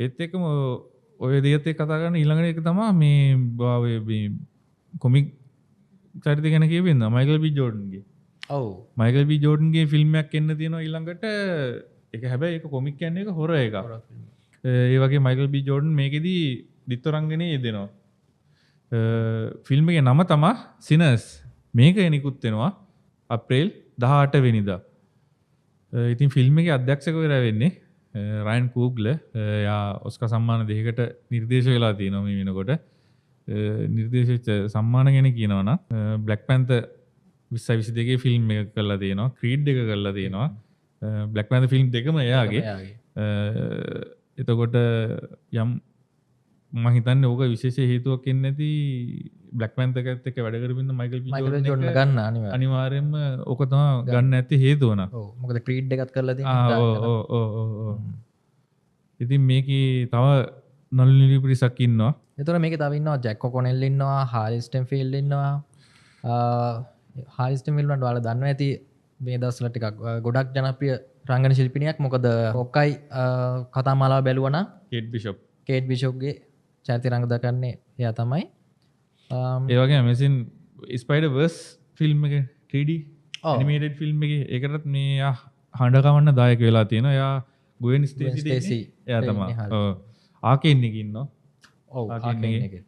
ඒත් එක්කම ඔය දේත් එක්ක කතා කරන ඊළඟ එක තමයි මේ කොමික් චරිත ගැන කියවෙන්න මයිකල් බී ජෝඩන්ගේ. ඔව් මයිකල් බී ජෝඩන්ගේ ෆිල්ම් එකක් එන්න තියෙනවා ඊළඟට. ඒක හැබැයි ඒක කොමික් කියන්නේ ඒක හොරර් එකක්. ඒ වගේ මයිකල් බී ජෝඩන් මේකෙදී දිත්තරංගනේ යෙදෙනවා. ෆිල්ම් එකේ නම තමයි සිනර්ස්. මේක නිකුත් වෙනවා අප්‍රේල් 18 වෙනිදා. ඉතින් ෆිල්ම් එකේ අධ්‍යක්ෂකවරයා වෙන්නේ රයන් කූග්ලර්. එයා ඔස්කර් සම්මාන දෙකකට නිර්දේශ වෙලා තියෙනවා මේ වෙනකොට. නිර්දේශ වෙච්ච සම්මාන ගැන කියනවා නම් බ්ලැක් පැන්තර් 2022 ෆිල්ම් එක කරලා තියෙනවා. ක්‍රීඩ් එක කරලා තියෙනවා. බ්ලැක් පැන්තර් ෆිල්ම් දෙකම එයාගේ. එතකොට යම් මම හිතන්නේ ඕක විශේෂ හේතුවක් එන්නේ නැති බ්ලැක් පැන්තර් එකත් එක්ක වැඩ කරපින්න මයිකල් බී ජෝඩන් ගන්න අනිවාර්යෙන්ම ඕක තමයි ගන්න ඇති හේතුව න. ඔව් මොකද ක්‍රීඩ් එකත් කරලා තියෙනවා. ඉතින් මේකේ තව නළු නිළි පිරිසක් ඉන්නවා. එතකොට මේකේ තව ඉන්නවා ජැක් කොකොනෙල් ඉන්නවා, හාරි ස්ටෙන්ෆීල්ඩ් ඉන්නවා. හාරි ස්ටෙන්ෆීල්ඩ් වලට ඔයාලා දන්නවා ඇති මේ දවස්වල ටිකක් ගොඩක් ජනප්‍රිය රංගන ශිල්පිනියක්. මොකද ඔක්කයි කතා මාලාව බැලුවා නම් කේට් බිෂොප්ගේ චරිත රංග දකන්නේ එයා තමයි. ඒ වගේ අමේසින් ස්පයිඩර් වර්ස් ෆිල්ම් එක 3D ඇනිමේටඩ් ෆිල්ම් එකේ ඒකටත් මේ හඬ කවන්න දායක වෙලා තියෙනවා. එයා ගුවෙන් ස්ටේසි එයා තමයි. ආකේන් එකේ ඉන්නවා. ඔව් ආකේන් එකේ